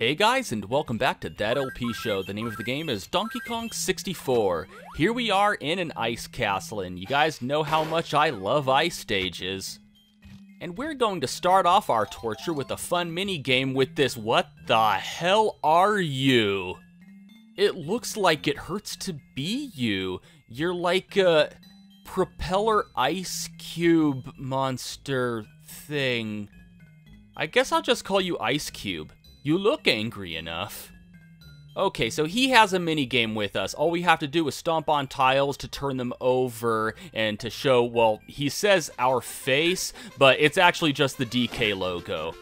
Hey guys, and welcome back to That LP Show. The name of the game is Donkey Kong 64. Here we are in an ice castle, and you guys know how much I love ice stages. And we're going to start off our torture with a fun mini game with this "What the hell are you?" It looks like it hurts to be you. You're like a propeller ice cube monster thing. I guess I'll just call you Ice Cube. You look angry enough. Okay, so he has a mini game with us. All we have to do is stomp on tiles to turn them over and to show, well, he says our face, but it's actually just the DK logo.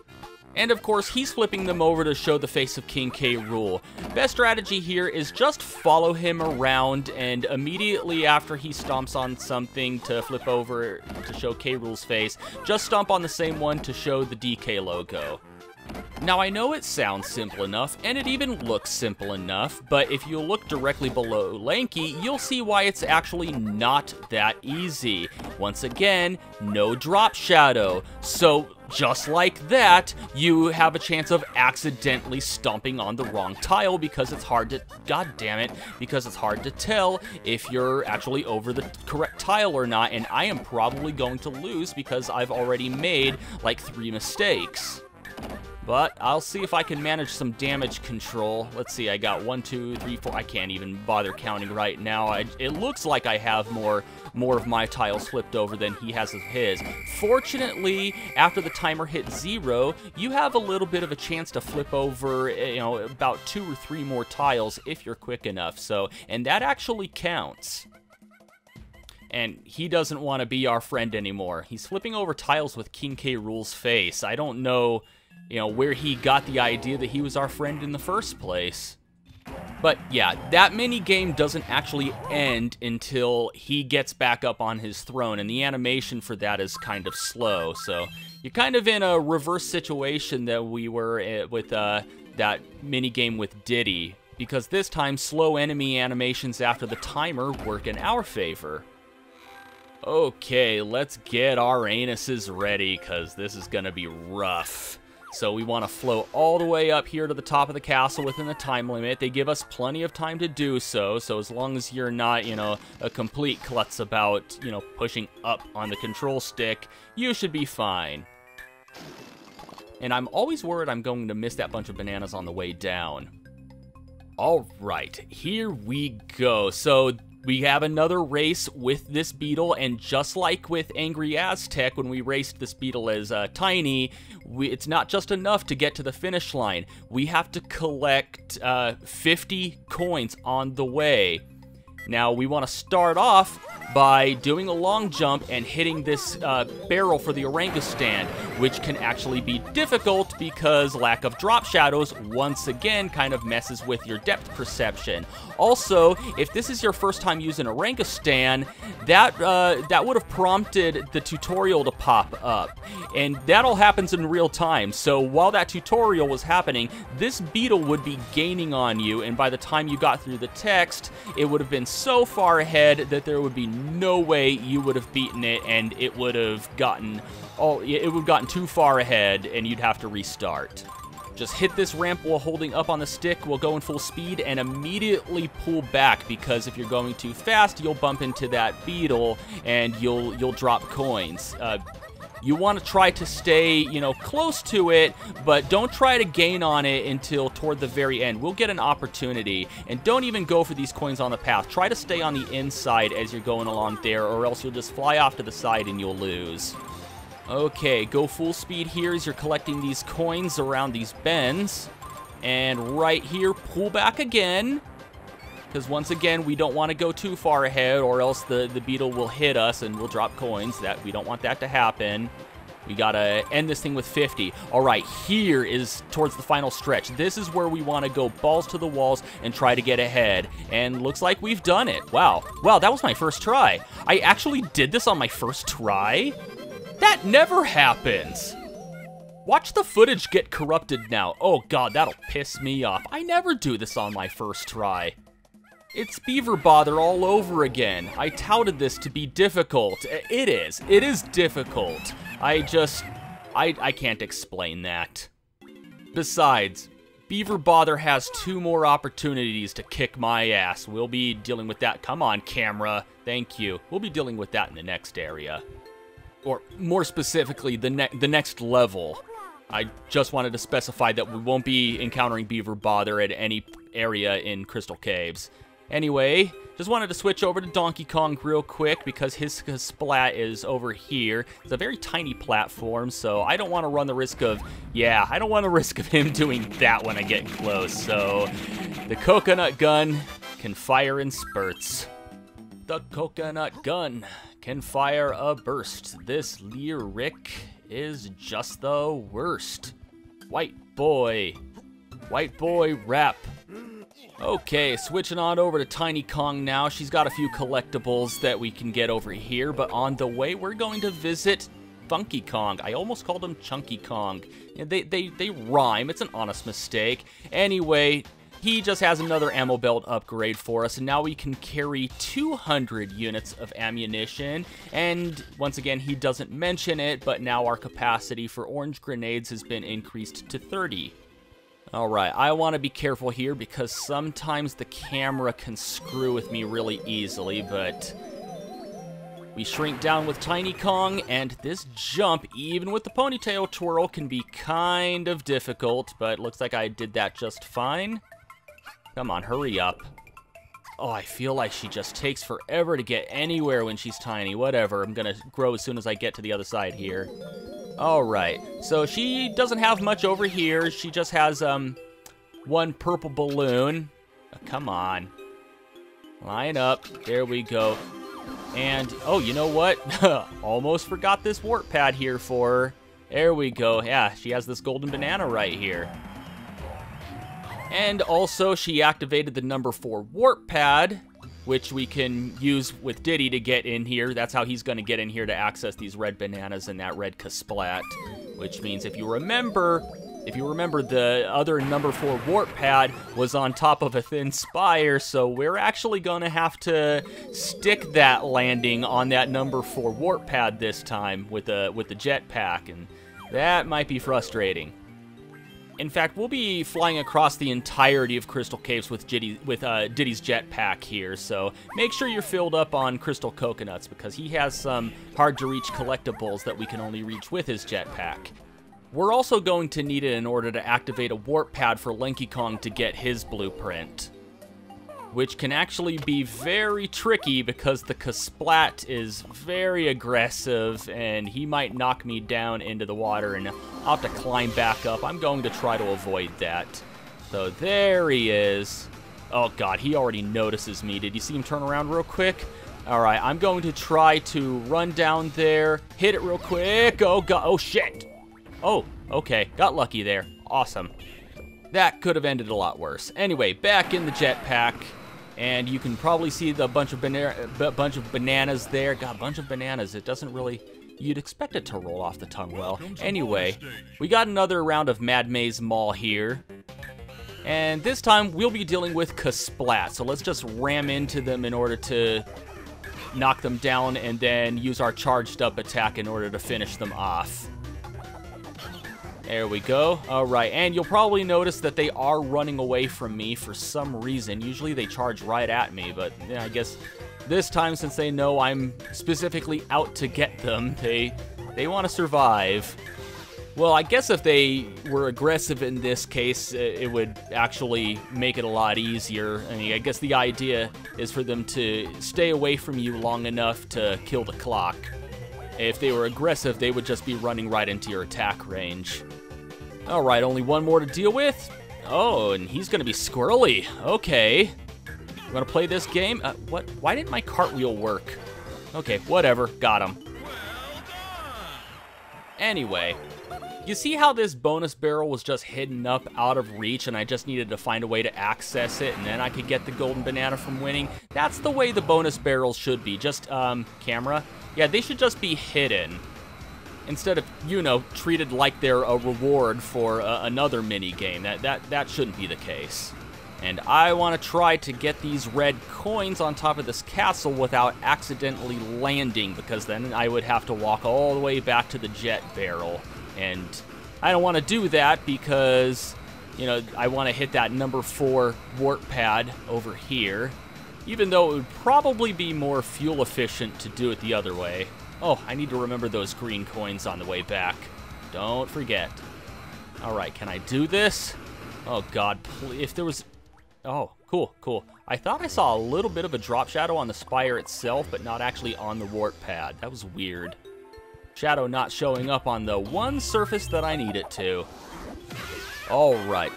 And of course, he's flipping them over to show the face of King K. Rool. Best strategy here is just follow him around, and immediately after he stomps on something to flip over to show K. Rool's face, just stomp on the same one to show the DK logo. Now, I know it sounds simple enough, and it even looks simple enough, but if you look directly below Lanky, you'll see why it's actually not that easy. Once again, no drop shadow. So, just like that, you have a chance of accidentally stomping on the wrong tile because it's hard to, because it's hard to tell if you're actually over the correct tile or not, and I am probably going to lose because I've already made like 3 mistakes. But I'll see if I can manage some damage control. Let's see, I got 1, 2, 3, 4. I can't even bother counting right now. It looks like I have more of my tiles flipped over than he has of his. Fortunately, after the timer hits 0, you have a little bit of a chance to flip over, about 2 or 3 more tiles if you're quick enough. So, and that actually counts. And he doesn't want to be our friend anymore. He's flipping over tiles with King K. Rool's face. I don't know, where he got the idea that he was our friend in the first place. But yeah, that mini game doesn't actually end until he gets back up on his throne, and the animation for that is kind of slow. So you're kind of in a reverse situation that we were with that mini game with Diddy, because this time slow enemy animations after the timer work in our favor. Okay, let's get our anuses ready, because this is going to be rough. So we want to float all the way up here to the top of the castle within the time limit. They give us plenty of time to do so, so as long as you're not, a complete klutz about, pushing up on the control stick, you should be fine. And I'm always worried I'm going to miss that bunch of bananas on the way down. Alright, here we go. So we have another race with this beetle, and just like with Angry Aztec, when we raced this beetle as Tiny, it's not just enough to get to the finish line. We have to collect 50 coins on the way. Now, we want to start off by doing a long jump and hitting this barrel for the orangutan, which can actually be difficult because lack of drop shadows once again kind of messes with your depth perception. Also, if this is your first time using orangutan, that would have prompted the tutorial to pop up, and that all happens in real time. So while that tutorial was happening, this beetle would be gaining on you, and by the time you got through the text, it would have been so far ahead that there would be no way you would have beaten it, and it would have gotten too far ahead, and you'd have to restart. Just hit this ramp while holding up on the stick, while going full speed, and immediately pull back, because if you're going too fast, you'll bump into that beetle, and you'll drop coins. You want to try to stay, close to it, but don't try to gain on it until toward the very end. We'll get an opportunity, and don't even go for these coins on the path. Try to stay on the inside as you're going along there, or else you'll just fly off to the side and you'll lose. Okay, go full speed here as you're collecting these coins around these bends. And right here, pull back again, because once again, we don't want to go too far ahead, or else the beetle will hit us and we'll drop coins. We don't want that to happen. We gotta end this thing with 50. All right, here is towards the final stretch. This is where we want to go balls to the walls and try to get ahead. And looks like we've done it. Wow, that was my first try. I actually did this on my first try? That never happens. Watch the footage get corrupted now. Oh god, that'll piss me off. I never do this on my first try. It's Beaver Bother all over again. I touted this to be difficult. It is. It is difficult. I can't explain that. Besides, Beaver Bother has 2 more opportunities to kick my ass. We'll be dealing with that. Come on, camera. Thank you. We'll be dealing with that in the next area. Or more specifically, the next level. I just wanted to specify that we won't be encountering Beaver Bother at any area in Crystal Caves. Anyway, just wanted to switch over to Donkey Kong real quick because his splat is over here. It's a very tiny platform, so I don't want to run the risk of, I don't want the risk of him doing that when I get close. So the coconut gun can fire in spurts. The coconut gun can fire a burst. This lyric is just the worst. White boy rap. Okay, switching on over to Tiny Kong now. She's got a few collectibles that we can get over here, but on the way, we're going to visit Funky Kong. I almost called him Chunky Kong. They rhyme. It's an honest mistake. Anyway, he just has another ammo belt upgrade for us, and now we can carry 200 units of ammunition. And once again, he doesn't mention it, but now our capacity for orange grenades has been increased to 30. Alright, I want to be careful here because sometimes the camera can screw with me really easily, but we shrink down with Tiny Kong, and this jump, even with the ponytail twirl, can be kind of difficult, but looks like I did that just fine. Come on, hurry up. Oh, I feel like she just takes forever to get anywhere when she's tiny. Whatever, I'm gonna grow as soon as I get to the other side here. Alright, so she doesn't have much over here. She just has, one purple balloon. Oh, come on. Line up. There we go. And, oh, you know what? Almost forgot this warp pad here for her. There we go. Yeah, she has this golden banana right here. And also, she activated the number 4 warp pad, which we can use with Diddy to get in here. That's how he's going to get in here to access these red bananas and that red Kasplat. Which means if you remember the other number 4 warp pad was on top of a thin spire, so we're actually going to have to stick that landing on that number 4 warp pad this time with the jetpack, and that might be frustrating. In fact, we'll be flying across the entirety of Crystal Caves with Diddy's jetpack here, so make sure you're filled up on Crystal Coconuts because he has some hard-to-reach collectibles that we can only reach with his jetpack. We're also going to need it in order to activate a warp pad for Lanky Kong to get his blueprint, which can actually be very tricky because the Kasplat is very aggressive and he might knock me down into the water and I'll have to climb back up. I'm going to try to avoid that. So there he is. Oh god, he already notices me. Did you see him turn around real quick? Alright, I'm going to try to run down there, hit it real quick. Oh god, oh shit. Oh, okay, got lucky there. Awesome. That could have ended a lot worse. Anyway, back in the jetpack. And you can probably see the bunch of bananas there. God, a bunch of bananas. It doesn't really... You'd expect it to roll off the tongue well. Anyway, we got another round of Mad Maze Mall here. And this time, we'll be dealing with Kasplat. So let's just ram into them in order to knock them down and then use our charged up attack in order to finish them off. There we go. Alright, and you'll probably notice that they are running away from me for some reason. Usually they charge right at me, but yeah, I guess this time, since they know I'm specifically out to get them, they want to survive. Well, I guess if they were aggressive in this case, it would actually make it a lot easier. I mean, I guess the idea is for them to stay away from you long enough to kill the clock. If they were aggressive, they would just be running right into your attack range. Alright, only one more to deal with. Oh, and he's gonna be squirrely. Okay. You wanna play this game? What? Why didn't my cartwheel work? Okay, whatever. Got him. Anyway, you see how this bonus barrel was just hidden up out of reach and I just needed to find a way to access it and then I could get the golden banana from winning? That's the way the bonus barrels should be. Just, camera? Yeah, they should just be hidden. Instead of, you know, treated like they're a reward for another mini game. That shouldn't be the case. And I want to try to get these red coins on top of this castle without accidentally landing, because then I would have to walk all the way back to the jet barrel. And I don't want to do that because you know, I want to hit that number 4 warp pad over here, even though it would probably be more fuel efficient to do it the other way. Oh, I need to remember those green coins on the way back. Don't forget. All right, can I do this? Oh, God, please. If there was... Oh, cool, cool. I thought I saw a little bit of a drop shadow on the spire itself, but not actually on the warp pad. That was weird. Shadow not showing up on the one surface that I need it to. All right.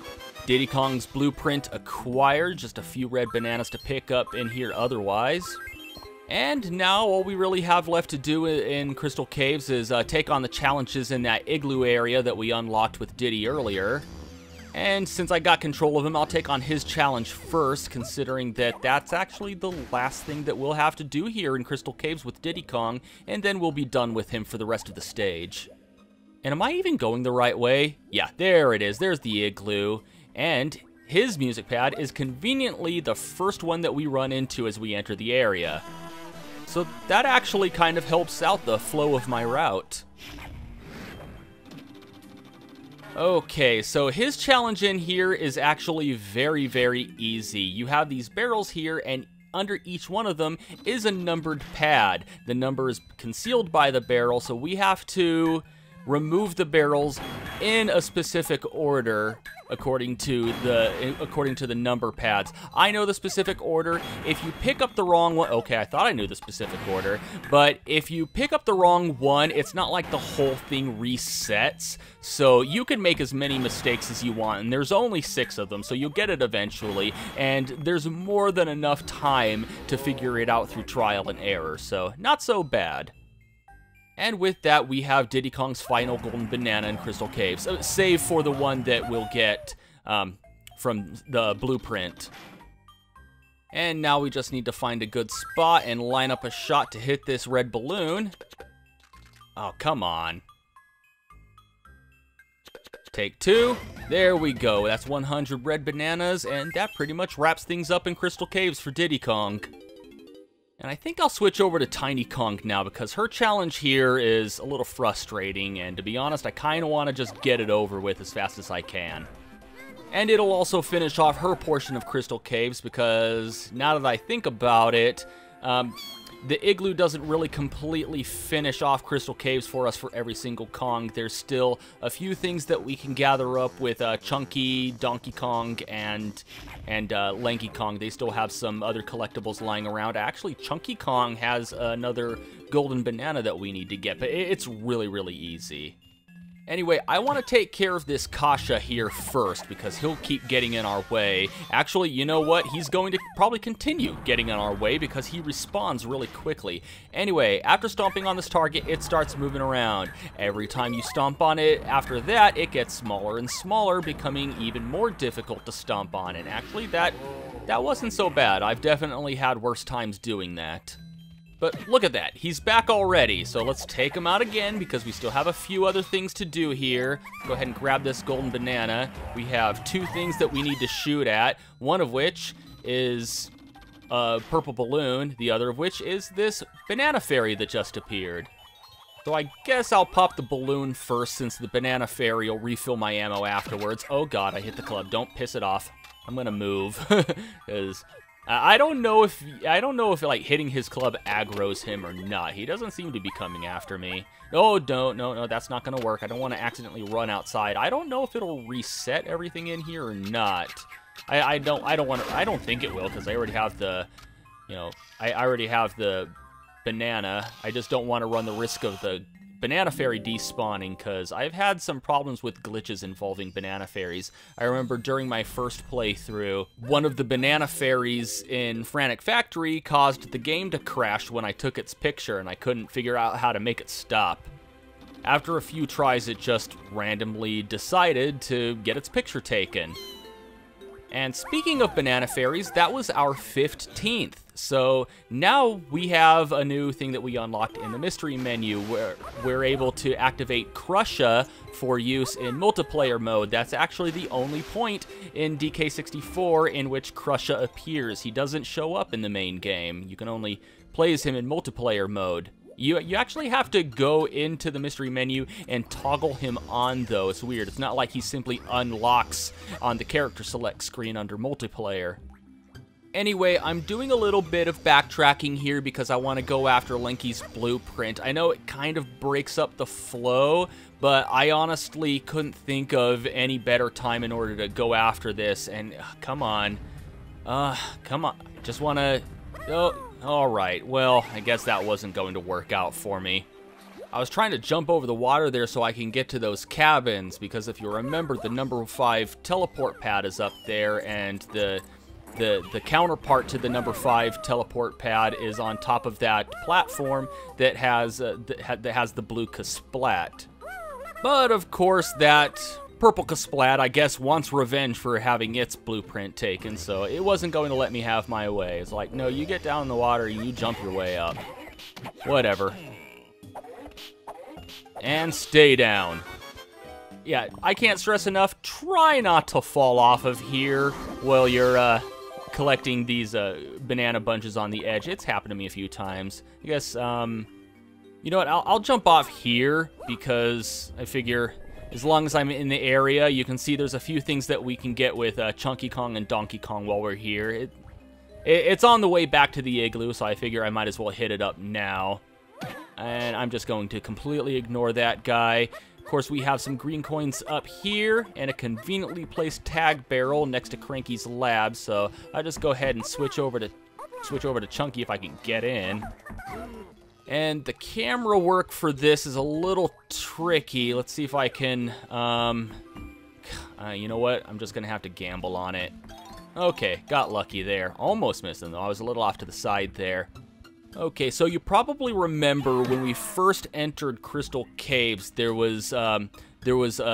Diddy Kong's blueprint acquired. Just a few red bananas to pick up in here otherwise. And now all we really have left to do in Crystal Caves is take on the challenges in that igloo area that we unlocked with Diddy earlier. And since I got control of him, I'll take on his challenge first, considering that that's actually the last thing that we'll have to do here in Crystal Caves with Diddy Kong, and then we'll be done with him for the rest of the stage. And am I even going the right way? Yeah, there it is. There's the igloo. And his music pad is conveniently the first one that we run into as we enter the area. So that actually kind of helps out the flow of my route. Okay, so his challenge in here is actually very, very easy. You have these barrels here, and under each one of them is a numbered pad. The number is concealed by the barrel, so we have to remove the barrels in a specific order according to the number pads. I know the specific order. If you pick up the wrong one, okay, I thought I knew the specific order, but if you pick up the wrong one, it's not like the whole thing resets. So you can make as many mistakes as you want, and there's only 6 of them, so you'll get it eventually, and there's more than enough time to figure it out through trial and error, so not so bad. And with that, we have Diddy Kong's final golden banana in Crystal Caves, save for the one that we'll get from the blueprint. And now we just need to find a good spot and line up a shot to hit this red balloon. Oh, come on. Take 2. There we go. That's 100 red bananas, and that pretty much wraps things up in Crystal Caves for Diddy Kong. And I think I'll switch over to Tiny Kong now because her challenge here is a little frustrating, and to be honest, I kind of want to just get it over with as fast as I can. And it'll also finish off her portion of Crystal Caves because now that I think about it, the igloo doesn't really completely finish off Crystal Caves for us for every single Kong. There's still a few things that we can gather up with Chunky, Donkey Kong, and Lanky Kong. They still have some other collectibles lying around. Actually, Chunky Kong has another golden banana that we need to get, but it's really, really easy. Anyway, I want to take care of this Kasha here first because he'll keep getting in our way. Actually, you know what? He's going to probably continue getting in our way because he respawns really quickly. Anyway, after stomping on this target, it starts moving around. Every time you stomp on it, after that, it gets smaller and smaller, becoming even more difficult to stomp on. And actually, that wasn't so bad. I've definitely had worse times doing that. But look at that, he's back already, so let's take him out again because we still have a few other things to do here. Go ahead and grab this golden banana. We have 2 things that we need to shoot at, one of which is a purple balloon, the other of which is this banana fairy that just appeared. So I guess I'll pop the balloon first since the banana fairy will refill my ammo afterwards. Oh god, I hit the club, don't piss it off. I'm gonna move, because... I don't know if like hitting his club aggroes him or not. He doesn't seem to be coming after me. Oh, no, that's not gonna work. I don't want to accidentally run outside. I don't know if it'll reset everything in here or not. I don't think it will because I already have the, I already have the banana. I just don't want to run the risk of the banana fairy despawning because I've had some problems with glitches involving banana fairies. I remember during my first playthrough, one of the banana fairies in Frantic Factory caused the game to crash when I took its picture and I couldn't figure out how to make it stop. After a few tries, it just randomly decided to get its picture taken. And speaking of banana fairies, that was our 15th. So now we have a new thing that we unlocked in the mystery menu where we're able to activate Krusha for use in multiplayer mode. That's actually the only point in DK64 in which Krusha appears. He doesn't show up in the main game. You can only play as him in multiplayer mode. You actually have to go into the mystery menu and toggle him on, though. It's weird. It's not like he simply unlocks on the character select screen under multiplayer. Anyway, I'm doing a little bit of backtracking here because I want to go after Linky's blueprint. I know it kind of breaks up the flow, but I honestly couldn't think of any better time in order to go after this. And come on. Come on. Just want to... Oh, all right. Well, I guess that wasn't going to work out for me. I was trying to jump over the water there so I can get to those cabins, because if you remember, the number 5 teleport pad is up there, and the counterpart to the number 5 teleport pad is on top of that platform that has the blue Kasplat. But of course, that purple Kasplat, I guess, wants revenge for having its blueprint taken, so it wasn't going to let me have my way. It's like, no, you get down in the water, you jump your way up. Whatever. And stay down. Yeah, I can't stress enough, try not to fall off of here while you're collecting these banana bunches on the edge. It's happened to me a few times. I guess, you know what, I'll jump off here because I figure as long as I'm in the area, you can see there's a few things that we can get with Chunky Kong and Donkey Kong while we're here. It's on the way back to the igloo, so I figure I might as well hit it up now. And I'm just going to completely ignore that guy. Of course, we have some green coins up here and a conveniently placed tag barrel next to Cranky's lab, so I'll just go ahead and switch over to Chunky if I can get in. And the camera work for this is a little tricky. Let's see if I can, you know what? I'm just gonna have to gamble on it. Okay, got lucky there. Almost missed him, though. I was a little off to the side there. Okay, so you probably remember when we first entered Crystal Caves, there was a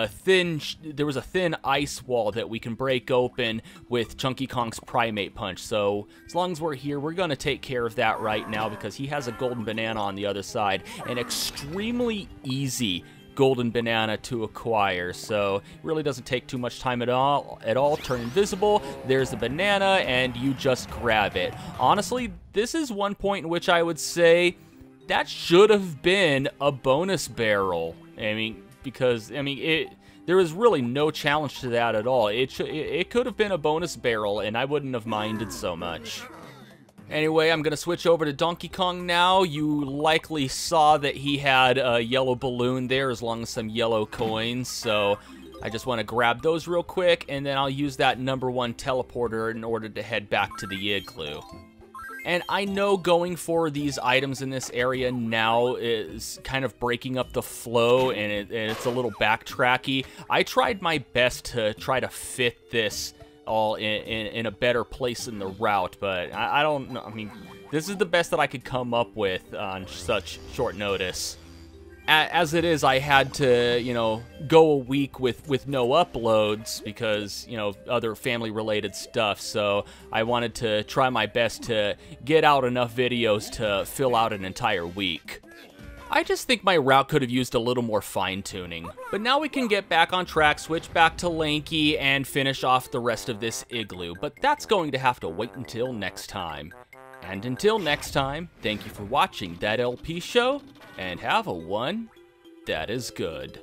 thin ice wall that we can break open with Chunky Kong's Primate Punch. So as long as we're here, we're gonna take care of that right now because he has a golden banana on the other side, an extremely easy golden banana to acquire, so it really doesn't take too much time at all. Turn invisible, there's the banana, and you just grab it. Honestly, this is one point in which I would say that should have been a bonus barrel. I mean, because there is really no challenge to that at all. It could have been a bonus barrel, and I wouldn't have minded so much. Anyway, I'm going to switch over to Donkey Kong now. You likely saw that he had a yellow balloon there as long as some yellow coins, so I just want to grab those real quick, and then I'll use that number 1 teleporter in order to head back to the igloo. And I know going for these items in this area now is kind of breaking up the flow, and it's a little backtracky. I tried my best to try to fit this all in a better place in the route, but I don't know. I mean, this is the best that I could come up with on such short notice. As it is, I had to, you know, go a week with no uploads because, you know, other family-related stuff, so I wanted to try my best to get out enough videos to fill out an entire week. I just think my route could have used a little more fine-tuning. But now we can get back on track, switch back to Lanky, and finish off the rest of this igloo. But that's going to have to wait until next time. And until next time, thank you for watching That LP Show, and have a one that is good.